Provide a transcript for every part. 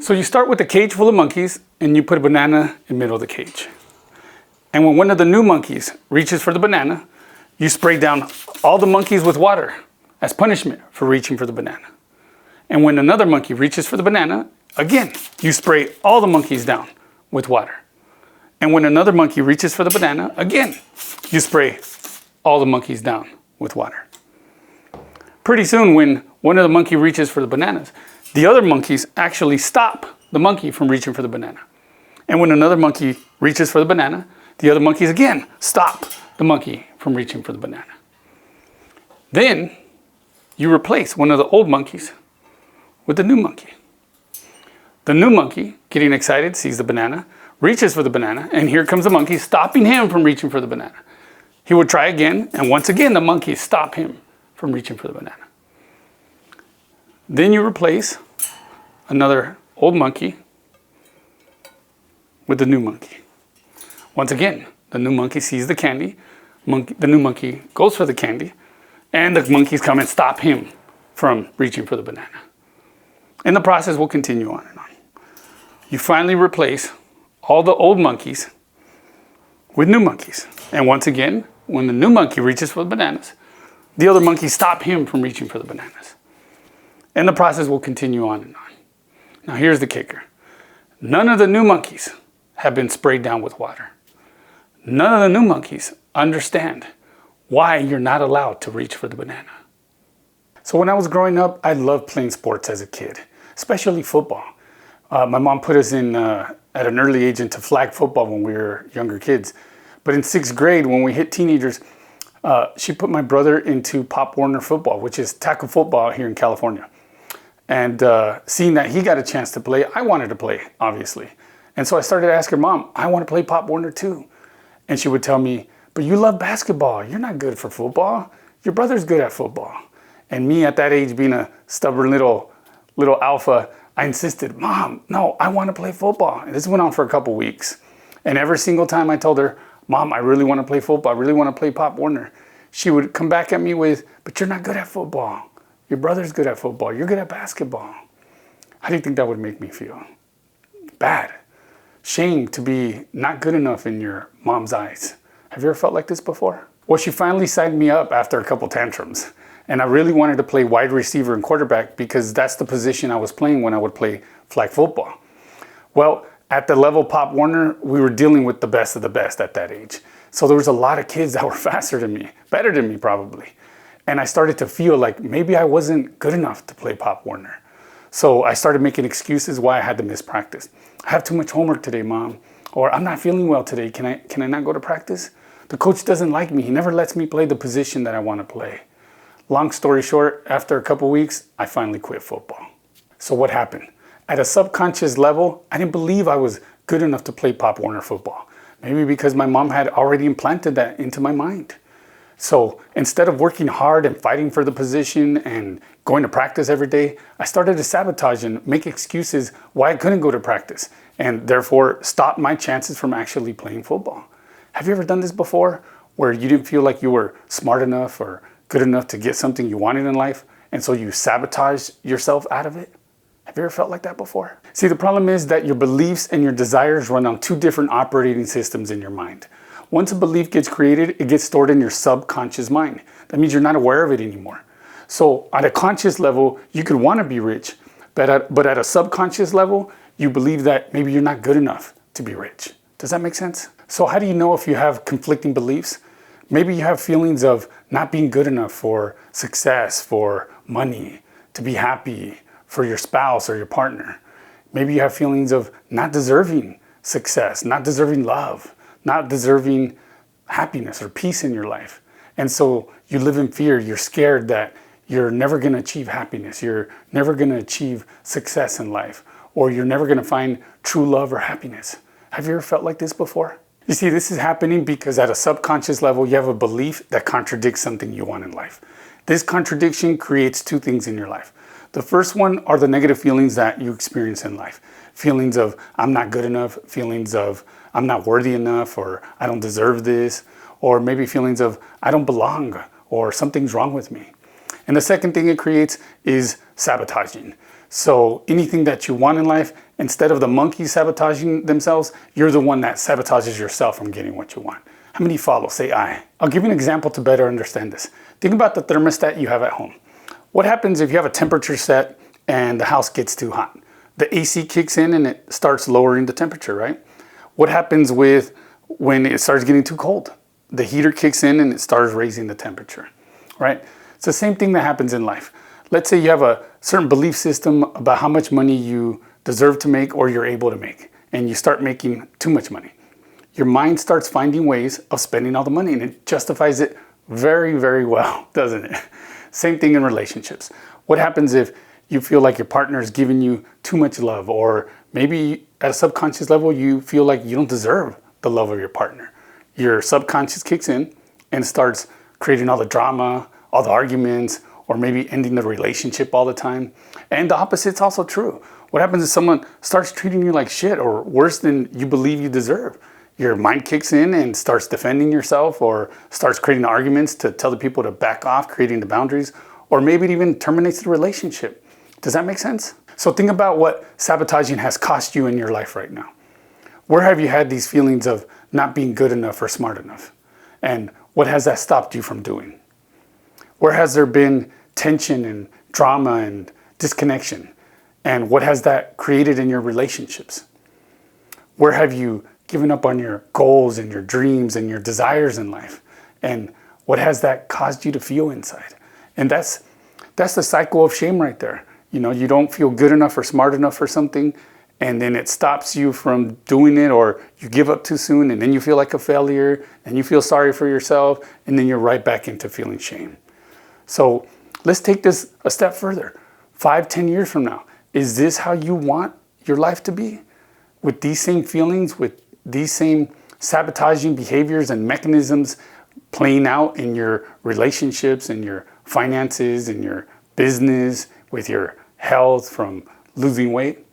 So you start with a cage full of monkeys and you put a banana in the middle of the cage. And when one of the new monkeys reaches for the banana, you spray down all the monkeys with water as punishment for reaching for the banana. And when another monkey reaches for the banana, again, you spray all the monkeys down with water. And when another monkey reaches for the banana, again, you spray all the monkeys down with water. Pretty soon, when one of the monkey reaches for the bananas, the other monkeys actually stop the monkey from reaching for the banana. And when another monkey reaches for the banana, the other monkeys again stop the monkey from reaching for the banana. Then you replace one of the old monkeys with the new monkey. The new monkey, getting excited, sees the banana, reaches for the banana, and here comes the monkey stopping him from reaching for the banana. He would try again, and once again the monkeys stop him from reaching for the banana. Then you replace another old monkey with the new monkey. Once again, the new monkey sees the candy, the new monkey goes for the candy, and the monkeys come and stop him from reaching for the banana. And the process will continue on and on. You finally replace all the old monkeys with new monkeys. And once again, when the new monkey reaches for the bananas, the other monkeys stop him from reaching for the bananas. And the process will continue on and on. Now here's the kicker. None of the new monkeys have been sprayed down with water. None of the new monkeys understand why you're not allowed to reach for the banana. So when I was growing up, I loved playing sports as a kid, especially football. My mom put us in at an early age into flag football when we were younger kids. But in 6th grade, when we hit teenagers, she put my brother into Pop Warner football, which is tackle football here in California. And seeing that he got a chance to play, I wanted to play, obviously. And so I started asking Mom, I want to play Pop Warner too. And she would tell me, but you love basketball. You're not good for football. Your brother's good at football. And me at that age, being a stubborn little alpha, I insisted, Mom, no, I want to play football. And this went on for a couple weeks. And every single time I told her, Mom, I really want to play football. I really want to play Pop Warner. She would come back at me with, but you're not good at football. Your brother's good at football. You're good at basketball. How do you think that would make me feel? Bad. Shame to be not good enough in your mom's eyes. Have you ever felt like this before? Well, she finally signed me up after a couple tantrums. And I really wanted to play wide receiver and quarterback because that's the position I was playing when I would play flag football. Well, at the level Pop Warner, we were dealing with the best of the best at that age. So there was a lot of kids that were faster than me, better than me probably. And I started to feel like maybe I wasn't good enough to play Pop Warner. So I started making excuses why I had to miss practice. I have too much homework today, Mom. Or I'm not feeling well today. Can I not go to practice? The coach doesn't like me. He never lets me play the position that I want to play. Long story short, after a couple weeks, I finally quit football. So what happened? At a subconscious level, I didn't believe I was good enough to play Pop Warner football. Maybe because my mom had already implanted that into my mind. So instead of working hard and fighting for the position and going to practice every day, I started to sabotage and make excuses why I couldn't go to practice and therefore stop my chances from actually playing football. Have you ever done this before where you didn't feel like you were smart enough or good enough to get something you wanted in life and so you sabotaged yourself out of it? Have you ever felt like that before? See, the problem is that your beliefs and your desires run on two different operating systems in your mind. Once a belief gets created, it gets stored in your subconscious mind. That means you're not aware of it anymore. So at a conscious level, you could want to be rich, but at a subconscious level, you believe that maybe you're not good enough to be rich. Does that make sense? So how do you know if you have conflicting beliefs? Maybe you have feelings of not being good enough for success, for money, to be happy, for your spouse or your partner. Maybe you have feelings of not deserving success, not deserving love, not deserving happiness or peace in your life. And so you live in fear. You're scared that you're never going to achieve happiness. You're never going to achieve success in life, or you're never going to find true love or happiness. Have you ever felt like this before? You see, this is happening because at a subconscious level, you have a belief that contradicts something you want in life. This contradiction creates two things in your life. The first one are the negative feelings that you experience in life. Feelings of, I'm not good enough, feelings of, I'm not worthy enough, or I don't deserve this, or maybe feelings of, I don't belong, or something's wrong with me. And the second thing it creates is sabotaging. So anything that you want in life, instead of the monkeys sabotaging themselves, you're the one that sabotages yourself from getting what you want. How many follow? Say I. I'll give you an example to better understand this. Think about the thermostat you have at home. What happens if you have a temperature set and the house gets too hot? The AC kicks in and it starts lowering the temperature, right? What happens with when it starts getting too cold? The heater kicks in and it starts raising the temperature, right? It's the same thing that happens in life. Let's say you have a certain belief system about how much money you deserve to make or you're able to make, and you start making too much money. Your mind starts finding ways of spending all the money, and it justifies it very, very well, doesn't it? Same thing in relationships. What happens if you feel like your partner is giving you too much love, or maybe at a subconscious level you feel like you don't deserve the love of your partner? Your subconscious kicks in and starts creating all the drama, all the arguments, or maybe ending the relationship all the time. And the opposite's also true. What happens if someone starts treating you like shit or worse than you believe you deserve? Your mind kicks in and starts defending yourself, or starts creating arguments to tell the people to back off, creating the boundaries, or maybe it even terminates the relationship. Does that make sense? So think about what sabotaging has cost you in your life right now. Where have you had these feelings of not being good enough or smart enough? And what has that stopped you from doing? Where has there been tension and drama and disconnection? And what has that created in your relationships? Where have you given up on your goals and your dreams and your desires in life? And what has that caused you to feel inside? And that's the cycle of shame right there. You know, you don't feel good enough or smart enough for something, and then it stops you from doing it, or you give up too soon, and then you feel like a failure, and you feel sorry for yourself, and then you're right back into feeling shame. So let's take this a step further. 5, 10 years from now, is this how you want your life to be? With these same feelings, with these same sabotaging behaviors and mechanisms playing out in your relationships, in your finances, in your business, with your health, from losing weight?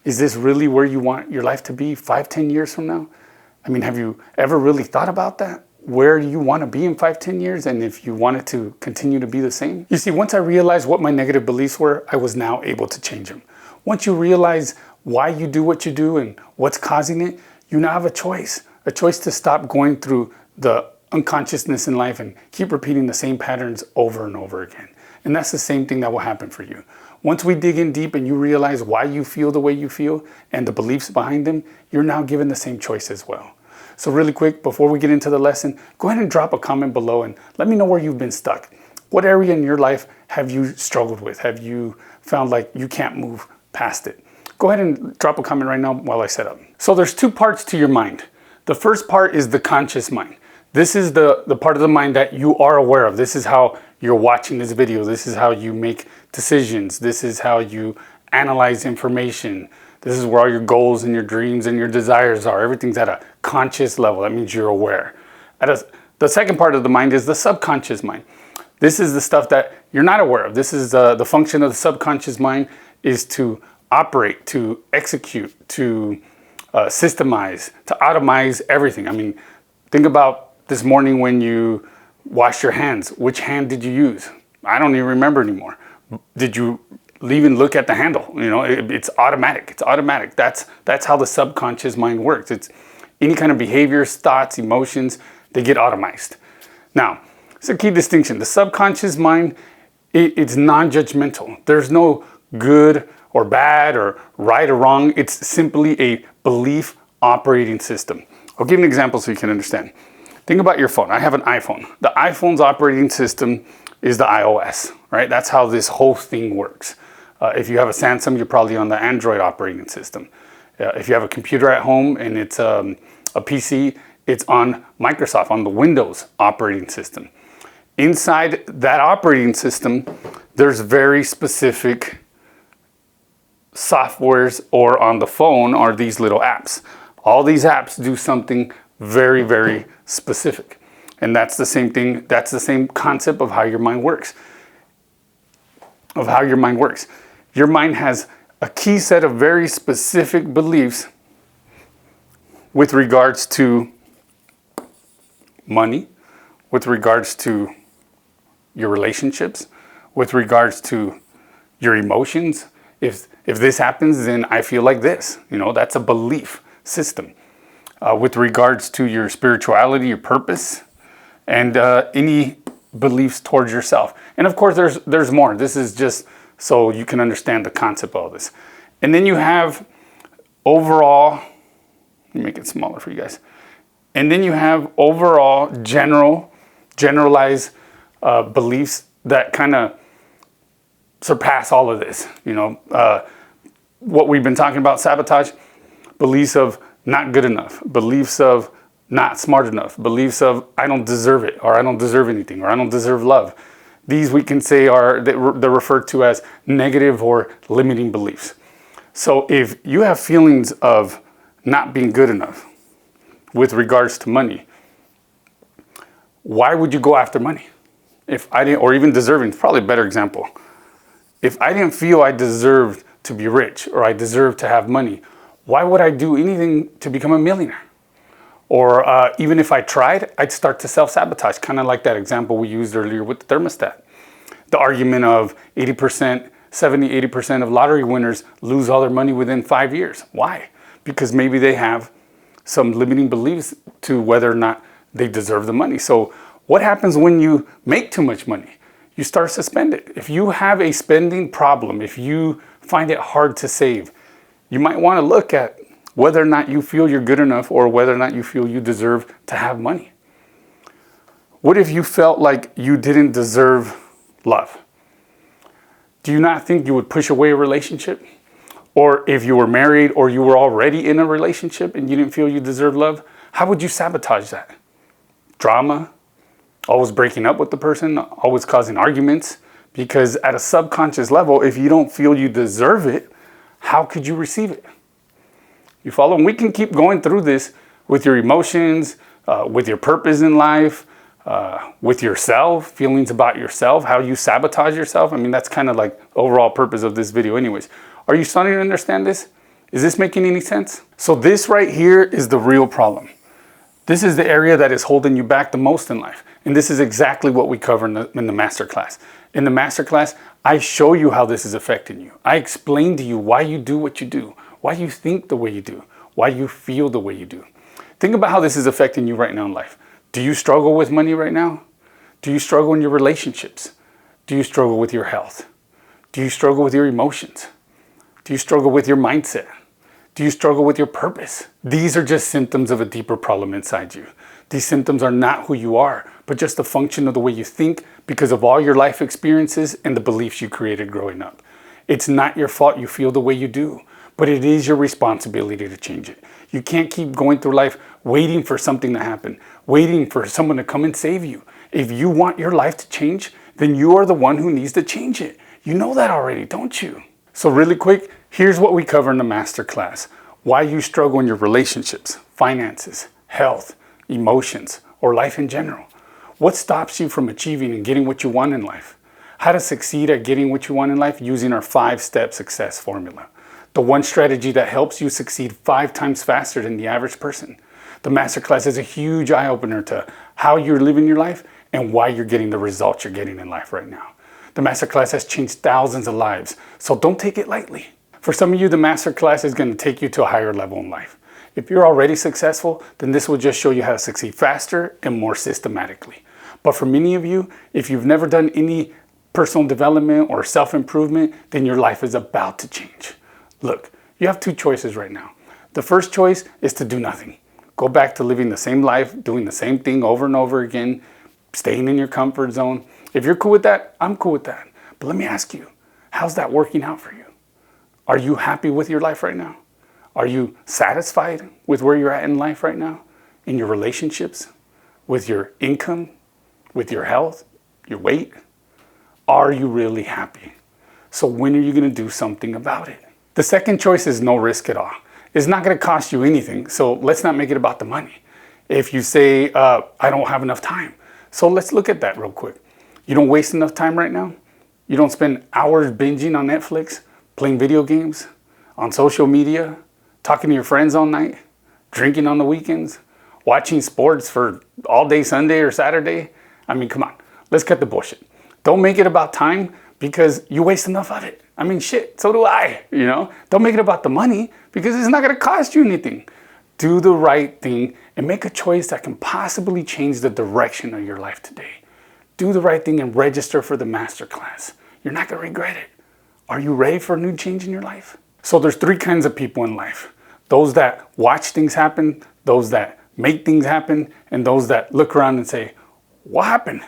Is this really where you want your life to be 5, 10 years from now? I mean, have you ever really thought about that? Where you want to be in 5, 10 years, and if you want it to continue to be the same? You see, once I realized what my negative beliefs were, I was now able to change them. Once you realize why you do what you do and what's causing it, you now have a choice to stop going through the unconsciousness in life and keep repeating the same patterns over and over again. And that's the same thing that will happen for you. Once we dig in deep and you realize why you feel the way you feel and the beliefs behind them, you're now given the same choice as well. So really quick, before we get into the lesson, go ahead and drop a comment below and let me know where you've been stuck. What area in your life have you struggled with? Have you found like you can't move past it? Go ahead and drop a comment right now while I set up. So there's 2 parts to your mind. The first part is the conscious mind. This is the part of the mind that you are aware of. This is how you're watching this video. This is how you make decisions. This is how you analyze information. This is where all your goals and your dreams and your desires are. Everything's at a conscious level. That means you're aware. The second part of the mind is the subconscious mind. This is the stuff that you're not aware of. This is the function of the subconscious mind, is to operate, to execute, to systemize, to automize everything. I mean, think about this morning when you washed your hands. Which hand did you use? I don't even remember anymore. Did you even look at the handle? You know, it's automatic. It's automatic. That's how the subconscious mind works. It's any kind of behaviors, thoughts, emotions, they get automized. Now, it's a key distinction. The subconscious mind, it's non-judgmental. There's no good or bad or right or wrong. It's simply a belief operating system. I'll give you an example so you can understand. Think about your phone. I have an iPhone. The iPhone's operating system is the iOS, right? That's how this whole thing works. If you have a Samsung, you're probably on the Android operating system. If you have a computer at home and it's a PC, it's on Microsoft, on the Windows operating system. Inside that operating system, there's very specific softwares, or on the phone are these little apps. All these apps do something very, very specific. And that's the same thing, that's the same concept of how your mind works. Your mind has a key set of very specific beliefs with regards to money, with regards to your relationships, with regards to your emotions. If this happens, then I feel like this. That's a belief system with regards to your spirituality, your purpose, and any beliefs towards yourself. And of course, there's more. This is just so you can understand the concept of all this. And then you have overall, let me make it smaller for you guys. And then you have overall generalized beliefs that kind of surpass all of this. What we've been talking about, sabotage, beliefs of not good enough, beliefs of not smart enough, beliefs of I don't deserve it, or I don't deserve anything, or I don't deserve love. These we can say they're referred to as negative or limiting beliefs. So if you have feelings of not being good enough with regards to money, why would you go after money? If I didn't, or even deserving, probably a better example. If I didn't feel I deserved to be rich or I deserved to have money, why would I do anything to become a millionaire? Or even if I tried, I'd start to self-sabotage, kind of like that example we used earlier with the thermostat. The argument of 80%, 70, 80% of lottery winners lose all their money within 5 years. Why? Because maybe they have some limiting beliefs to whether or not they deserve the money. So what happens when you make too much money? You start to spend it. If you have a spending problem, if you find it hard to save, you might want to look at whether or not you feel you're good enough or whether or not you feel you deserve to have money. What if you felt like you didn't deserve love? Do you not think you would push away a relationship? Or if you were married or you were already in a relationship and you didn't feel you deserved love, how would you sabotage that? Drama, always breaking up with the person, always causing arguments. Because at a subconscious level, if you don't feel you deserve it, how could you receive it? You follow? And we can keep going through this with your emotions, with your purpose in life, with yourself, feelings about yourself, how you sabotage yourself. I mean, that's kind of like overall purpose of this video anyways. Are you starting to understand this? Is this making any sense? So this right here is the real problem. This is the area that is holding you back the most in life. And this is exactly what we cover in the masterclass. In the masterclass, I show you how this is affecting you. I explain to you why you do what you do, why you think the way you do, why you feel the way you do. Think about how this is affecting you right now in life. Do you struggle with money right now? Do you struggle in your relationships? Do you struggle with your health? Do you struggle with your emotions? Do you struggle with your mindset? Do you struggle with your purpose? These are just symptoms of a deeper problem inside you. These symptoms are not who you are, but just a function of the way you think because of all your life experiences and the beliefs you created growing up. It's not your fault you feel the way you do, but it is your responsibility to change it. You can't keep going through life waiting for something to happen, waiting for someone to come and save you. If you want your life to change, then you are the one who needs to change it. You know that already, don't you? So really quick, here's what we cover in the masterclass. Why you struggle in your relationships, finances, health, emotions, or life in general. What stops you from achieving and getting what you want in life? How to succeed at getting what you want in life using our 5-step success formula. The one strategy that helps you succeed 5 times faster than the average person. The masterclass is a huge eye-opener to how you're living your life and why you're getting the results you're getting in life right now. The masterclass has changed thousands of lives, so don't take it lightly. For some of you, the masterclass is going to take you to a higher level in life. If you're already successful, then this will just show you how to succeed faster and more systematically. But for many of you, if you've never done any personal development or self-improvement, then your life is about to change. Look, you have 2 choices right now. The first choice is to do nothing. Go back to living the same life, doing the same thing over and over again, staying in your comfort zone. If you're cool with that, I'm cool with that. But let me ask you, how's that working out for you? Are you happy with your life right now? Are you satisfied with where you're at in life right now? In your relationships? With your income? With your health? Your weight? Are you really happy? So when are you going to do something about it? The second choice is no risk at all. It's not going to cost you anything, so let's not make it about the money. If you say, I don't have enough time. So let's look at that real quick. You don't waste enough time right now? You don't spend hours binging on Netflix, playing video games, on social media, talking to your friends all night, drinking on the weekends, watching sports for all day Sunday or Saturday? I mean, come on, let's cut the bullshit. Don't make it about time because you waste enough of it. I mean, shit, so do I, you know? Don't make it about the money because it's not going to cost you anything. Do the right thing and make a choice that can possibly change the direction of your life today. Do the right thing and register for the Masterclass. You're not going to regret it. Are you ready for a new change in your life? So there's 3 kinds of people in life. Those that watch things happen, those that make things happen, and those that look around and say, what happened?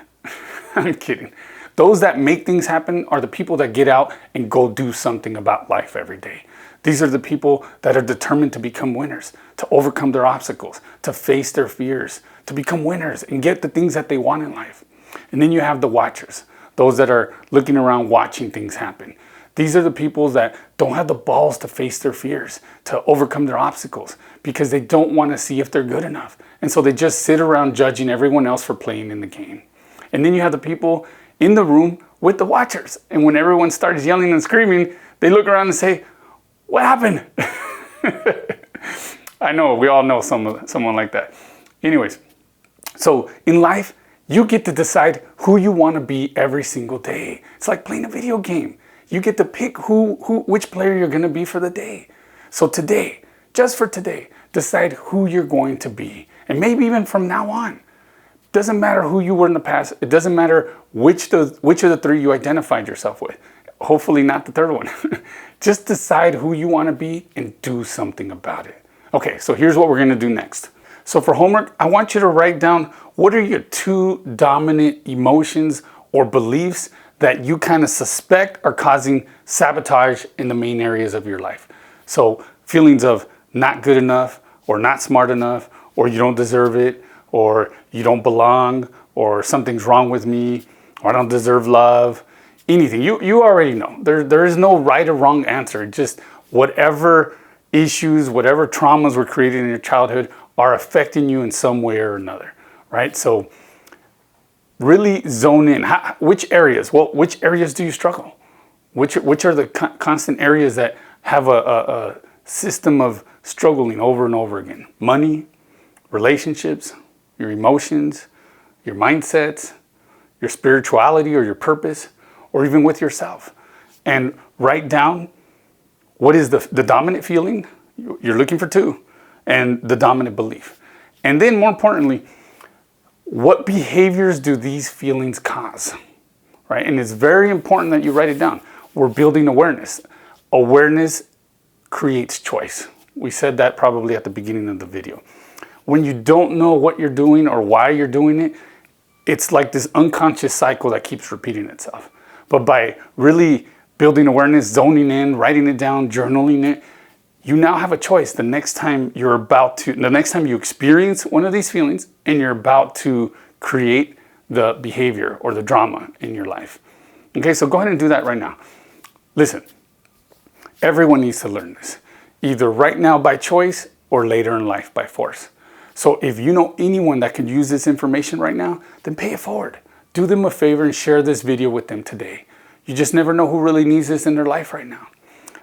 I'm kidding. Those that make things happen are the people that get out and go do something about life every day. These are the people that are determined to become winners, to overcome their obstacles, to face their fears, to become winners and get the things that they want in life. And then you have the watchers, those that are looking around watching things happen. These are the people that don't have the balls to face their fears, to overcome their obstacles, because they don't want to see if they're good enough. And so they just sit around judging everyone else for playing in the game. And then you have the people in the room with the watchers. And when everyone starts yelling and screaming, they look around and say, what happened? I know, we all know someone like that. Anyways, so in life, you get to decide who you want to be every single day. It's like playing a video game. You get to pick which player you're going to be for the day. So today, just for today, decide who you're going to be. And maybe even from now on. Doesn't matter who you were in the past. It doesn't matter which of the 3 you identified yourself with. Hopefully not the 3rd one. Just decide who you want to be and do something about it. Okay, so here's what we're going to do next. So for homework, I want you to write down what are your 2 dominant emotions or beliefs that you kind of suspect are causing sabotage in the main areas of your life. So feelings of not good enough or not smart enough or you don't deserve it or you don't belong or something's wrong with me or I don't deserve love. Anything. You already know. There is no right or wrong answer. Just whatever issues, whatever traumas were created in your childhood are affecting you in some way or another, right? So really zone in. Which areas? Well, which areas do you struggle? Which are the constant areas that have a system of struggling over and over again? Money, relationships, your emotions, your mindsets, your spirituality or your purpose, or even with yourself. And write down what is the dominant feeling. You're looking for 2, and the dominant belief. And then more importantly, what behaviors do these feelings cause, right? And it's very important that you write it down. We're building awareness. Awareness creates choice. We said that probably at the beginning of the video. When you don't know what you're doing or why you're doing it, it's like this unconscious cycle that keeps repeating itself. But by really building awareness, zoning in, writing it down, journaling it, you now have a choice the next time you experience one of these feelings and you're about to create the behavior or the drama in your life. Okay, so go ahead and do that right now. Listen, everyone needs to learn this, either right now by choice or later in life by force. So if you know anyone that can use this information right now, then pay it forward. Do them a favor and share this video with them today. You just never know who really needs this in their life right now.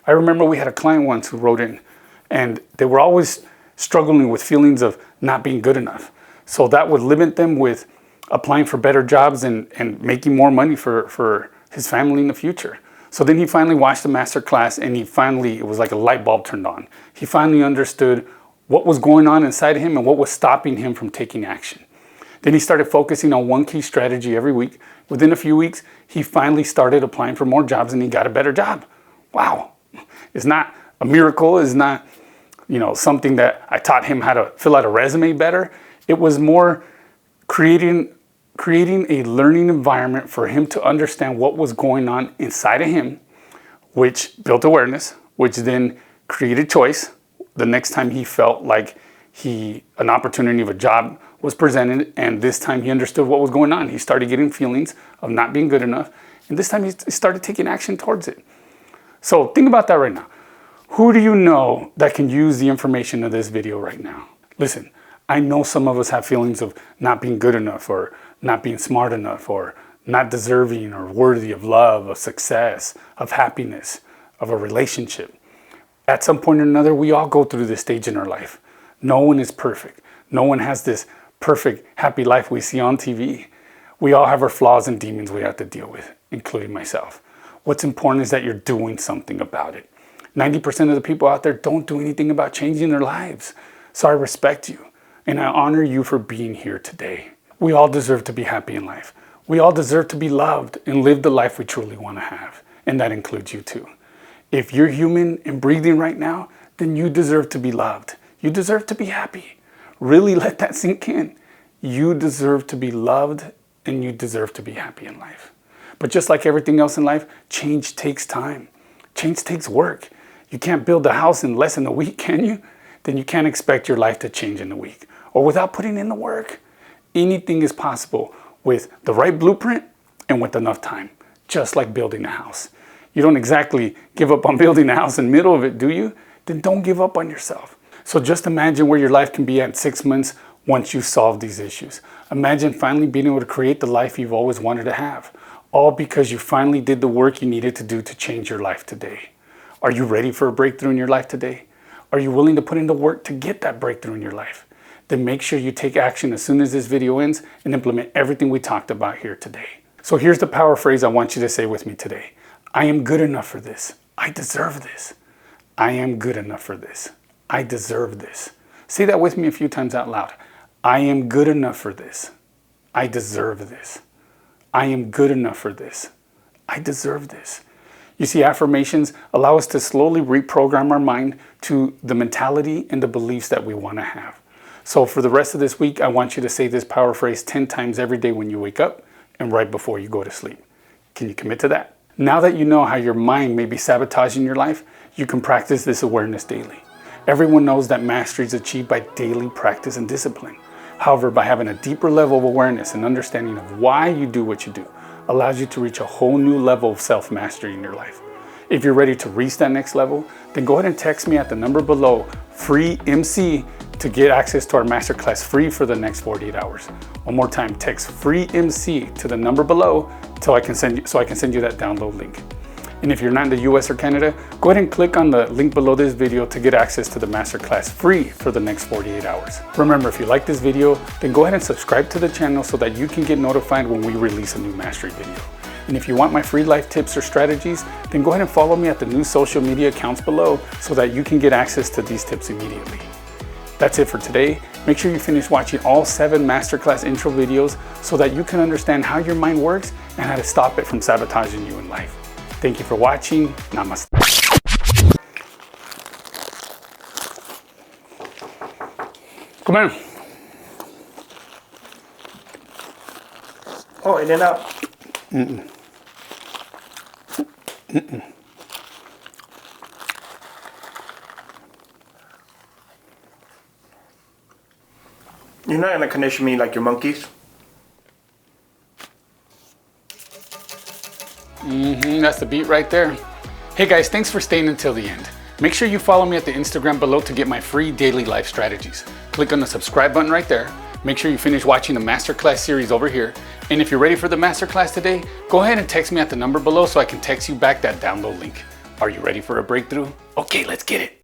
I remember we had a client once who wrote in and they were always struggling with feelings of not being good enough. So that would limit them with applying for better jobs and making more money for his family in the future. So then he finally watched the Masterclass and it was like a light bulb turned on. He finally understood what was going on inside of him and what was stopping him from taking action. Then he started focusing on one key strategy every week. Within a few weeks, he finally started applying for more jobs and he got a better job. Wow. It's not a miracle. It's not, something that I taught him how to fill out a resume better. It was more creating a learning environment for him to understand what was going on inside of him, which built awareness, which then created choice. The next time he felt like an opportunity of a job was presented, and this time he understood what was going on. He started getting feelings of not being good enough, and this time he started taking action towards it. So think about that right now. Who do you know that can use the information of this video right now? Listen, I know some of us have feelings of not being good enough or not being smart enough or not deserving or worthy of love, of success, of happiness, of a relationship. At some point or another, we all go through this stage in our life. No one is perfect. No one has this perfect, happy life we see on TV. We all have our flaws and demons we have to deal with, including myself. What's important is that you're doing something about it. 90% of the people out there don't do anything about changing their lives. So I respect you and I honor you for being here today. We all deserve to be happy in life. We all deserve to be loved and live the life we truly want to have. And that includes you too. If you're human and breathing right now, then you deserve to be loved. You deserve to be happy. Really let that sink in. You deserve to be loved and you deserve to be happy in life. But just like everything else in life, change takes time. Change takes work. You can't build a house in less than a week, can you? Then you can't expect your life to change in a week or without putting in the work. Anything is possible with the right blueprint and with enough time, just like building a house. You don't exactly give up on building a house in the middle of it, do you? Then don't give up on yourself. So just imagine where your life can be at 6 months once you solve these issues. Imagine finally being able to create the life you've always wanted to have, all because you finally did the work you needed to do to change your life today. Are you ready for a breakthrough in your life today? Are you willing to put in the work to get that breakthrough in your life? Then make sure you take action as soon as this video ends and implement everything we talked about here today. So here's the power phrase I want you to say with me today. I am good enough for this. I deserve this. I am good enough for this. I deserve this. Say that with me a few times out loud. I am good enough for this. I deserve this. I am good enough for this. I deserve this. You see, affirmations allow us to slowly reprogram our mind to the mentality and the beliefs that we want to have. So for the rest of this week, I want you to say this power phrase 10 times every day when you wake up and right before you go to sleep. Can you commit to that? Now that you know how your mind may be sabotaging your life, you can practice this awareness daily. Everyone knows that mastery is achieved by daily practice and discipline. However, by having a deeper level of awareness and understanding of why you do what you do, allows you to reach a whole new level of self-mastery in your life. If you're ready to reach that next level, then go ahead and text me at the number below, FREEMC, to get access to our Masterclass free for the next 48 hours. One more time, text FREEMC to the number below so I can send you that download link. And if you're not in the US or Canada, go ahead and click on the link below this video to get access to the Masterclass free for the next 48 hours. Remember, if you like this video, then go ahead and subscribe to the channel so that you can get notified when we release a new mastery video. And if you want my free life tips or strategies, then go ahead and follow me at the new social media accounts below so that you can get access to these tips immediately. That's it for today. Make sure you finish watching all 7 Masterclass intro videos so that you can understand how your mind works and how to stop it from sabotaging you in life. Thank you for watching. Namaste. Come on. Oh, in and out. Mm-mm. Mm-mm. You're not gonna condition me like your monkeys? That's the beat right there. Hey guys, thanks for staying until the end. Make sure you follow me at the Instagram below to get my free daily life strategies. Click on the subscribe button right there. Make sure you finish watching the Masterclass series over here. And if you're ready for the Masterclass today, go ahead and text me at the number below so I can text you back that download link. Are you ready for a breakthrough? Okay, let's get it.